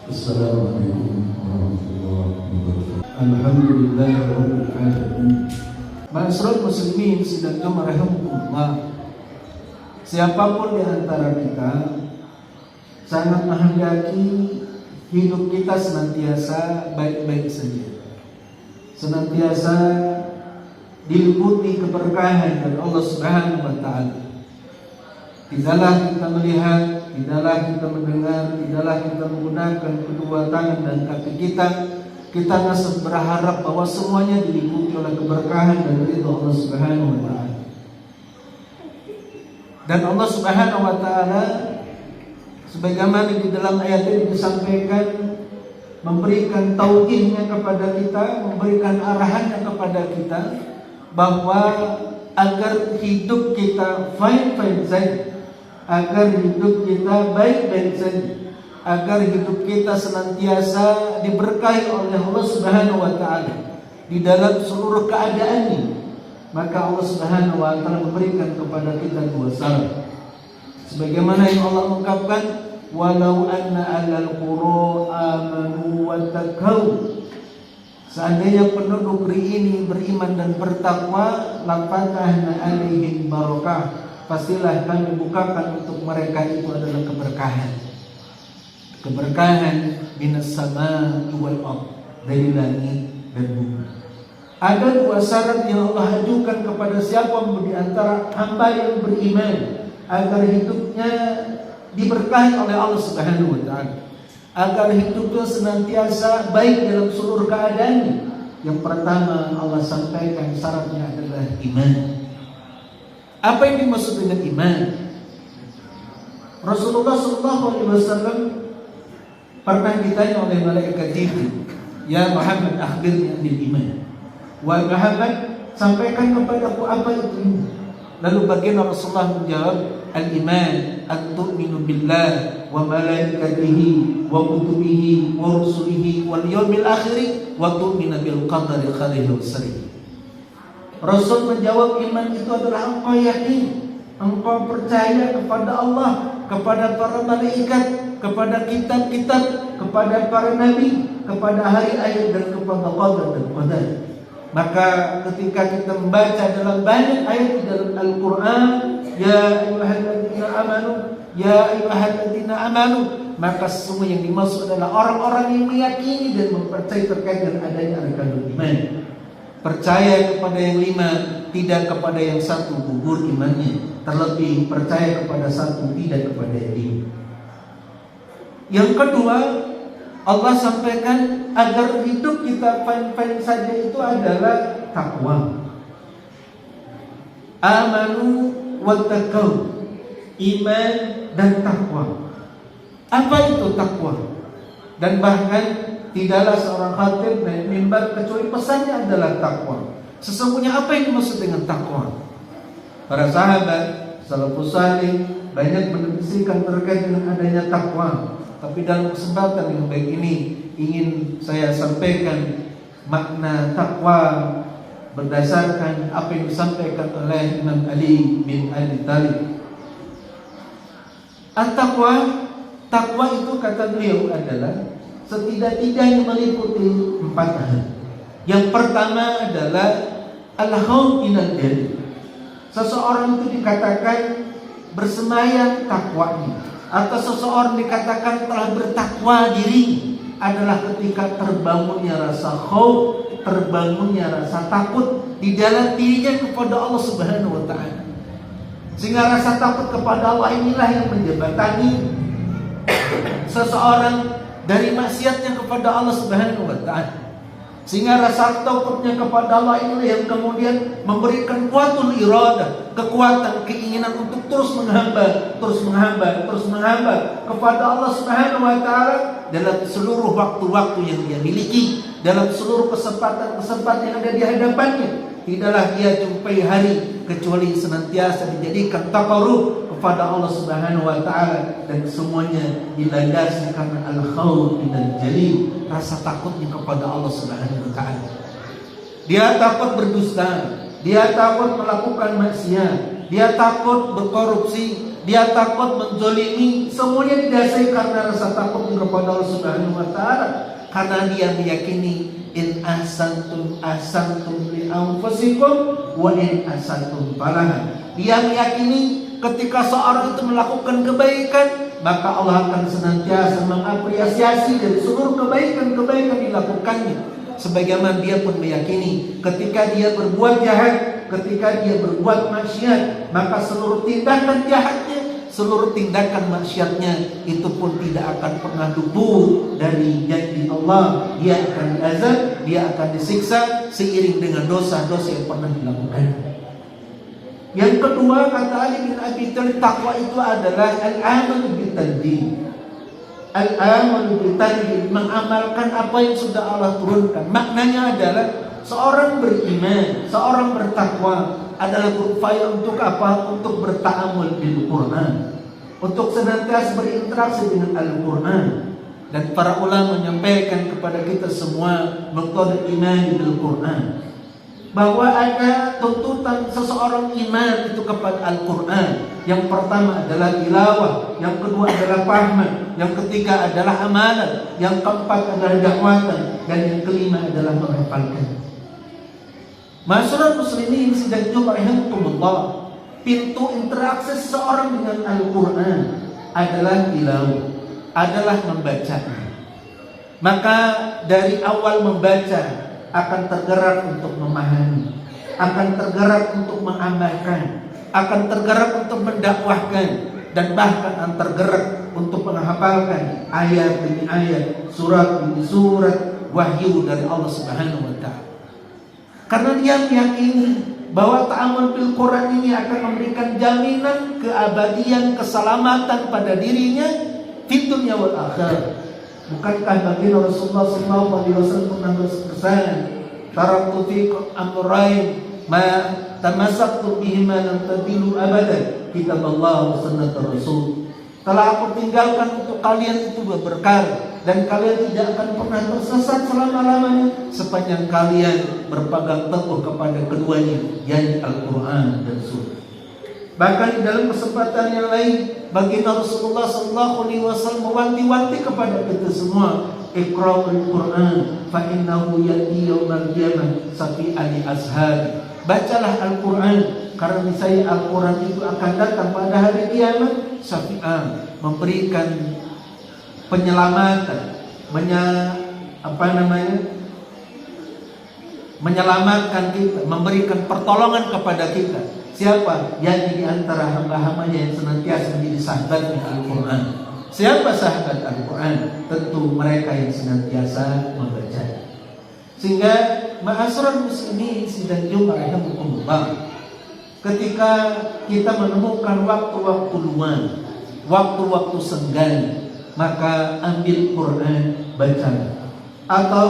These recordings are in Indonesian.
Assalamualaikum warahmatullahi wabarakatuh. Alhamdulillahirabbil alamin. Ma'asyiral muslimin sidang rahimakumullah. Siapapun di antara kita sangat menghendaki hidup kita senantiasa baik-baik saja, senantiasa diliputi keberkahan dari Allah Subhanahu wa taala. Tidaklah kita melihat, tidaklah kita mendengar, tidaklah kita menggunakan kedua tangan dan kaki kita masih berharap bahwa semuanya diliputi oleh keberkahan dan ridha Allah Subhanahu wa taala. Dan Allah Subhanahu wa taala sebagaimana di dalam ayat ini disampaikan, memberikan tauhidnya kepada kita, memberikan arahannya kepada kita bahwa agar hidup kita fine-fine saja, agar hidup kita baik-baik saja, agar hidup kita senantiasa diberkahi oleh Allah Subhanahu wa taala di dalam seluruh keadaannya, maka Allah Subhanahu wa taala memberikan kepada kita dua syarat. Sebagaimana yang Allah ungkapkan, walau anna ahlal qura amanu wattaqau. Seandainya penduduk negeri ini beriman dan bertakwa, lafatahna alaihim barakah, pastilah kami bukakan untuk mereka itu adalah keberkahan. Keberkahan minas sama wal ardh, dari langit dan bumi. Ada dua syarat yang Allah ajukan kepada siapa di antara hamba yang beriman agar hidupnya diberkahi oleh Allah Subhanahu wa taala, agar hidupnya senantiasa baik dalam seluruh keadaannya. Yang pertama Allah sampaikan syaratnya adalah iman. Apa yang dimaksud dengan iman? Rasulullah SAW pernah ditanya oleh malaikat Jibril, "Ya Muhammad, akhbirni anil iman." Wahai Muhammad, sampaikan kepadaku apa itu iman. Lalu baginda Rasulullah menjawab, "Al-iman an tu'minu billah wa malaikatihi wa kutubihi wa rusulihi wal yawmil akhir wa tu'minu bil qadari khairihi wa syarrihi." Rasul menjawab, iman itu adalah engkau yakin, engkau percaya kepada Allah, kepada para malaikat, kepada kitab-kitab, kepada para nabi, kepada hari akhir dan kepada qadar dan qadar. Maka ketika kita membaca dalam banyak ayat di dalam Al-Quran, ya ayyuhalladzina amanu, ya ayyuhalladzina amanu, maka semua yang dimaksud adalah orang-orang yang meyakini dan mempercayai terkait dengan adanya arkanul iman. Percaya kepada yang lima, tidak kepada yang satu, gugur imannya. Terlebih percaya kepada satu, tidak kepada yang lima. Yang kedua, Allah sampaikan agar hidup kita fine-fine saja itu adalah takwa. Amanu wattaqau, iman dan takwa. Apa itu takwa? Dan bahkan tidaklah seorang khatib naik mimbar kecuali pesannya adalah takwa. Sesungguhnya apa yang dimaksud dengan takwa? Para sahabat salafus salih banyak mendiskusikan terkait dengan adanya takwa. Tapi dalam kesempatan yang baik ini ingin saya sampaikan makna takwa berdasarkan apa yang disampaikan oleh Imam Ali bin Abi Thalib. At-taqwa, takwa itu kata beliau adalah setidak-tidaknya meliputi 4 hal. Yang pertama adalah al-khawf minal jannah. Seseorang itu dikatakan bersemayam takwanya, atau seseorang dikatakan telah bertakwa diri adalah ketika terbangunnya rasa khauf, terbangunnya rasa takut di dalam dirinya kepada Allah Subhanahu wa taala. Sehingga rasa takut kepada Allah inilah yang menjembatani seseorang dari maksiatnya kepada Allah Subhanahu wa taala. Sehingga rasa takutnya kepada Allah inilah yang kemudian memberikan kuatul iradah, kekuatan, keinginan untuk terus menghamba kepada Allah Subhanahu wa taala dalam seluruh waktu-waktu yang dia miliki, dalam seluruh kesempatan-kesempatan yang ada di hadapannya. Tidaklah dia jumpai hari kecuali senantiasa dijadikan taqarrub kepada Allah Subhanahu wa taala, dan semuanya dilandasi karena al-khawf minal jalil, rasa takutnya kepada Allah Subhanahu wa taala. Dia takut berdusta, dia takut melakukan maksiat, dia takut berkorupsi, dia takut menzolimi, semuanya didasari karena rasa takut kepada Allah Subhanahu wa taala. Karena dia meyakini in ahsantum ahsantum li anfusikum wa in ahsantum falaha. Dia meyakini ketika seorang itu melakukan kebaikan, maka Allah akan senantiasa mengapresiasi dari seluruh kebaikan-kebaikan dilakukannya. Sebagaimana dia pun meyakini ketika dia berbuat jahat, ketika dia berbuat maksiat, maka seluruh tindakan jahatnya, seluruh tindakan maksiatnya itu pun tidak akan pernah luput dari janji Allah. Dia akan diazab, dia akan disiksa seiring dengan dosa-dosa yang pernah dilakukan. Yang kedua, kata Ali bin Abi Thalib, takwa itu adalah al-amalu bitanzil. Al-amalu bitanzil, mengamalkan apa yang sudah Allah turunkan. Maknanya adalah seorang beriman, seorang bertakwa adalah berupaya untuk apa? Untuk berta'amul bil Quran, untuk senantiasa berinteraksi dengan Al-Quran. Dan para ulama menyampaikan kepada kita semua metode iman bil Quran, bahwa ada tuntutan seseorang iman itu kepada Al-Quran. Yang pertama adalah tilawah, yang kedua adalah fahman, yang ketiga adalah amalan, yang keempat adalah dakwatan, dan yang kelima adalah menghafalkan. Masyarakat muslimin sidang Jumat rahimakumullah, pintu interaksi seseorang dengan Al-Quran adalah tilawah, adalah membacanya. Maka dari awal membaca akan tergerak untuk memahami, akan tergerak untuk mengamalkan, akan tergerak untuk mendakwahkan, dan bahkan akan tergerak untuk menghafalkan ayat demi ayat, surat demi surat wahyu dari Allah Subhanahu wa taala. Karena dia meyakini bahwa ta'amul bil Quran ini akan memberikan jaminan keabadian, keselamatan pada dirinya di dunia wal akhirah. Bukankah baginda Rasulullah SAW pernah berpesan, taraktu fikum amrayn ma tamassaktu bihima lam tadilu abadan, kitab Allah wa sunnat Rasul. Telah aku tinggalkan untuk kalian itu dua perkara, dan kalian tidak akan pernah tersesat selama-lamanya sepanjang kalian berpegang teguh kepada keduanya, yakni Al-Quran dan Sunnah. Bahkan di dalam kesempatan yang lain, baginda Rasulullah SAW mewanti-wanti kepada kita semua, Iqra'ul Quran fa innahu ya'ti yaumal qiyamah safi'an li ashab. Bacalah Al-Quran karena niscaya Al-Quran itu akan datang pada hari kiamat safi'an, memberikan penyelamatan, menyelamatkan kita, memberikan pertolongan kepada kita. Siapa? Yang di antara hamba-hambanya yang senantiasa menjadi sahabatnya Al-Quran. Siapa sahabat Al-Quran? Tentu mereka yang senantiasa membaca. Sehingga ma'asyiral muslimin sidang Jumat rahimakumullah, ketika kita menemukan waktu-waktu luang, waktu-waktu senggang, maka ambil Quran, baca. Atau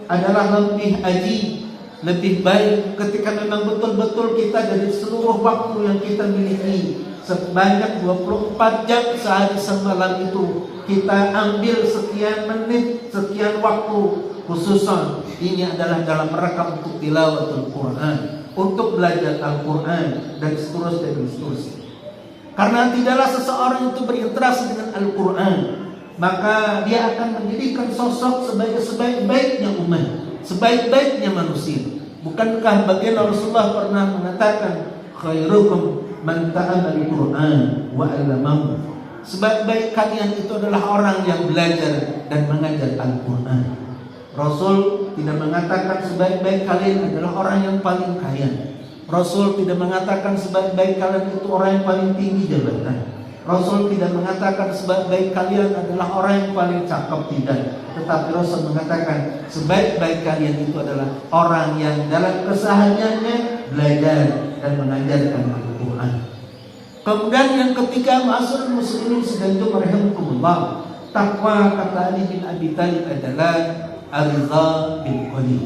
adalah lebih aji, lebih baik ketika memang betul-betul kita dari seluruh waktu yang kita miliki sebanyak 24 jam sehari semalam itu, kita ambil sekian menit, sekian waktu khususan ini adalah dalam rangka untuk tilawatul Quran, untuk belajar Al-Quran dan seterusnya. Karena tidaklah seseorang itu berinteraksi dengan Al-Quran, maka dia akan menjadikan sosok sebaik-baiknya umat, sebaik-baiknya manusia. Bukankah baginda Rasulullah pernah mengatakan, khairukum man ta'allama al-Quran wa 'allamahu. Sebaik-baik kalian itu adalah orang yang belajar dan mengajar Al-Quran. Rasul tidak mengatakan sebaik-baik kalian adalah orang yang paling kaya. Rasul tidak mengatakan sebaik-baik kalian itu orang yang paling tinggi jabatan. Rasul tidak mengatakan sebaik-baik kalian adalah orang yang paling cakep, tidak. Tetapi Rasul mengatakan sebaik-baik kalian itu adalah orang yang dalam kesehariannya belajar dan mengajarkan Al-Quran. Kemudian yang ketiga, ma'asyiral muslimin sedang rahimakumullah, takwa kata Ali bin Abi Thalib adalah ar-ridha bil qalil.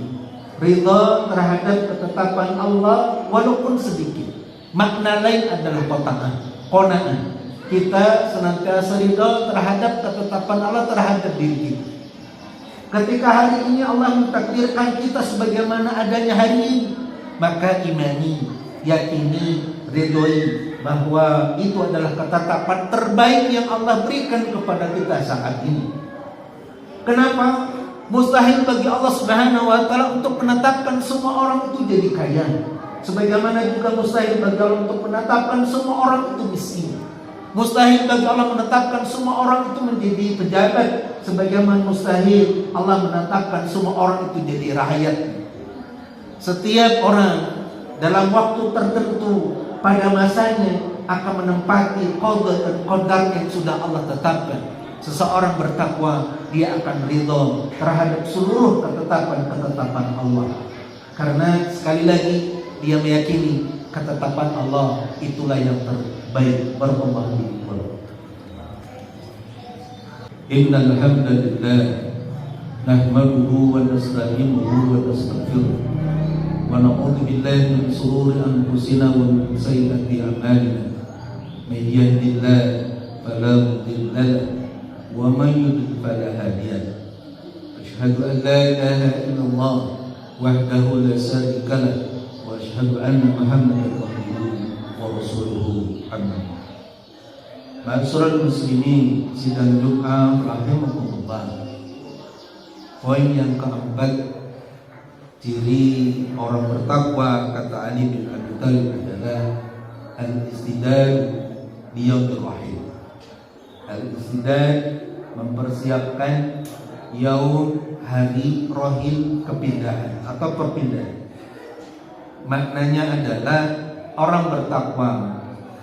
Ridha terhadap ketetapan Allah walaupun sedikit. Makna lain adalah qanaah. Kita senantiasa ridha terhadap ketetapan Allah terhadap diri kita. Ketika hari ini Allah mentakdirkan kita sebagaimana adanya hari ini, maka imani, yakini, ridhoi bahwa itu adalah ketetapan terbaik yang Allah berikan kepada kita saat ini. Kenapa? Mustahil bagi Allah Subhanahu wa taala untuk menetapkan semua orang itu jadi kaya. Sebagaimana juga mustahil bagi Allah untuk menetapkan semua orang itu miskin. Mustahil bagi Allah menetapkan semua orang itu menjadi pejabat. Sebagaimana mustahil Allah menetapkan semua orang itu jadi rakyat. Setiap orang dalam waktu tertentu pada masanya akan menempati qada dan qadar yang sudah Allah tetapkan. Seseorang bertakwa, dia akan ridho terhadap seluruh ketetapan-ketetapan Allah. Karena sekali lagi dia meyakini ketetapan Allah itulah yang terbaik. Barakallahu fiikum. Innal hamdalillah nahmaduhu wa nasta'inuhu wa nastaghfiruh wa na'udzu billahi min shururi anfusina wa min sayyiati a'malina. May yahdihillahu fala mudilla lahu wa man yudlil fala hadiya lahu. Asyhadu an la ilaha illallah wahdahu la syarika lahu wa asyhadu anna Muhammadan abduhu wa rasuluhu. Amin. Ma'asyiral muslimin, sidang Jumat rahimakumullah. Poin yang keempat, ciri orang bertakwa kata Ali bin Abi Thalib adalah al-istidad liyaumir rahim. Al-istidad mempersiapkan yaum hari rahim, kepindahan atau perpindahan. Maknanya adalah orang bertakwa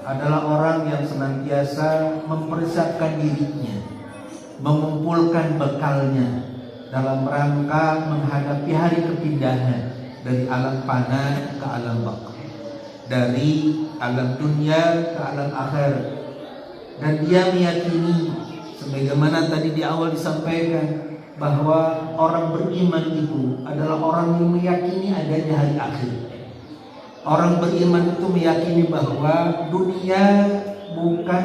adalah orang yang senantiasa mempersiapkan dirinya, mengumpulkan bekalnya dalam rangka menghadapi hari kepindahan dari alam fana ke alam baka, dari alam dunia ke alam akhirat. Dan dia meyakini, sebagaimana tadi di awal disampaikan, bahwa orang beriman itu adalah orang yang meyakini adanya hari akhir. Orang beriman itu meyakini bahwa dunia bukan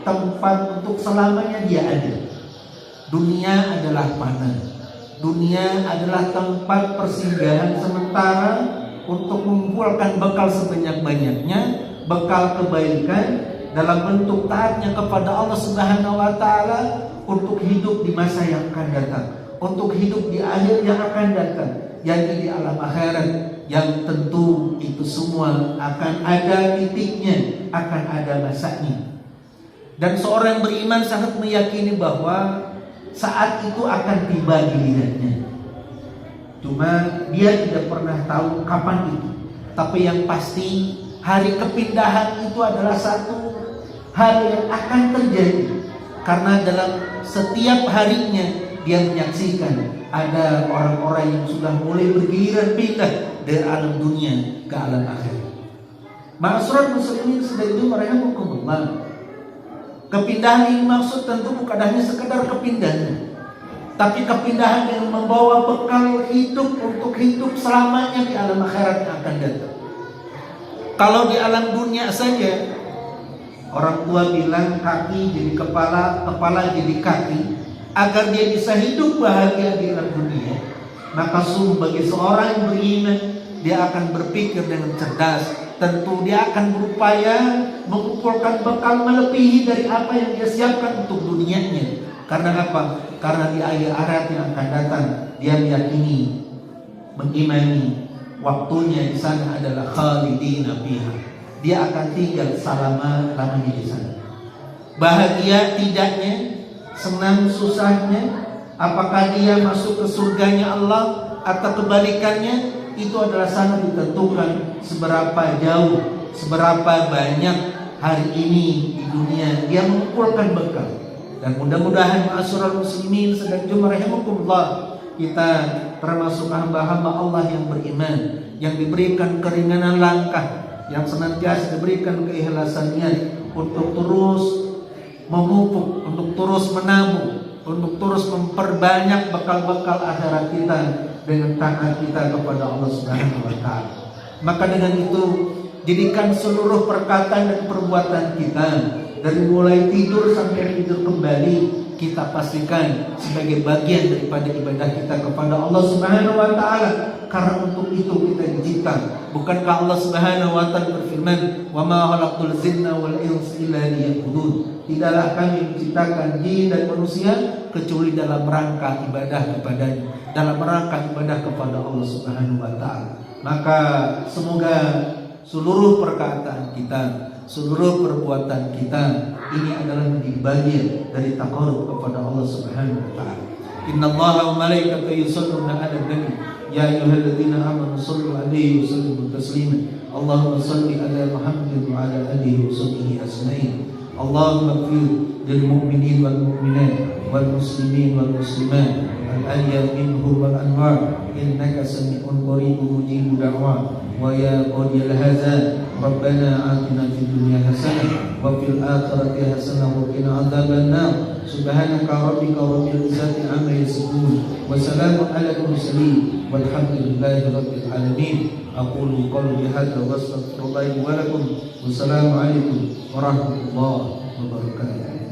tempat untuk selamanya dia ada. Dunia adalah fana. Dunia adalah tempat persinggahan sementara untuk mengumpulkan bekal sebanyak-banyaknya, bekal kebaikan dalam bentuk taatnya kepada Allah Subhanahu wa taala untuk hidup di masa yang akan datang, untuk hidup di akhir yang akan datang, yakni di alam akhirat, yang tentu itu semua akan ada titiknya, akan ada masanya. Dan seorang yang beriman sangat meyakini bahwa saat itu akan tiba gilirannya. Cuma dia tidak pernah tahu kapan itu. Tapi yang pasti hari kepindahan itu adalah satu hal yang akan terjadi. Karena dalam setiap harinya dia menyaksikan ada orang-orang yang sudah mulai bergiliran pindah dari alam dunia ke alam akhirat. Ma'asyiral muslimin sedang rahimakumullah. Kepindahan ini maksud tentu bukan hanya sekedar kepindahan, tapi kepindahan yang membawa bekal hidup untuk hidup selamanya di alam akhirat yang akan datang. Kalau di alam dunia saja, orang tua bilang kaki jadi kepala, kepala jadi kaki, agar dia bisa hidup bahagia di alam dunia. Maka sungguh bagi seorang yang beriman, dia akan berpikir dengan cerdas. Tentu dia akan berupaya mengumpulkan bekal melebihi dari apa yang dia siapkan untuk dunianya. Karena apa? Karena di akhir akhirat yang akan datang, dia meyakini, mengimani waktunya di sana adalah khalidina fiha. Dia akan tinggal selama-lamanya di sana. Bahagia tidaknya, senang susahnya, apakah dia masuk ke surganya Allah atau kebalikannya, itu adalah sangat ditentukan seberapa jauh, seberapa banyak hari ini di dunia dia mengumpulkan bekal. Dan mudah-mudahan ma'asyiral muslimin sedang rahimakumullah, kita termasuk hamba-hamba Allah yang beriman, yang diberikan keringanan langkah, yang senantiasa diberikan keikhlasannya untuk terus memupuk, untuk terus menabung, untuk terus memperbanyak bekal-bekal akhirat kita dengan taat kita kepada Allah Subhanahu wa taala. Maka dengan itu, jadikan seluruh perkataan dan perbuatan kita dari mulai tidur sampai tidur kembali, kita pastikan sebagai bagian daripada ibadah kita kepada Allah Subhanahu wa taala. Karena untuk itu kita kita. Bukankah Allah Subhanahu wa taala berfirman, "Wa ma khalaqtul jinna wal insa illa liya'budun." Tidaklah kami menciptakan jin dan manusia kecuali dalam rangka ibadah kepadanya, dalam rangka ibadah kepada Allah Subhanahu wa taala. Maka semoga seluruh perkataan kita, seluruh perbuatan kita ini adalah menjadi bagian dari taqarrub kepada Allah Subhanahu wa taala. Innallaha wa malaikatahu yusholluna 'alan nabi ya ayyuhalladzina amanu shallu 'alaihi wa sallimu taslima. Allahumma shalli 'ala Muhammadin wa 'ala alihi wa sahbihi ajma'in. Allahumma ighfir lil mu'minin wal mu'minat wal muslimin wal muslimat al ahya minhum wal amwat innaka sami'un qaribun mujibud da'wat. Wa ya qadiyal hazan Rabbana atina fid dunya hasanah wa fil akhirati hasanah wa qina adzabannar. Subhanaka rabbika rabbil izzati amma yasifun wa salamun alal mursalin walhamdulillahi rabbil alamin. Aqulu qawli hadza wa astaghfirullahi wa lakum. Wassalamu alaikum warahmatullahi wabarakatuh.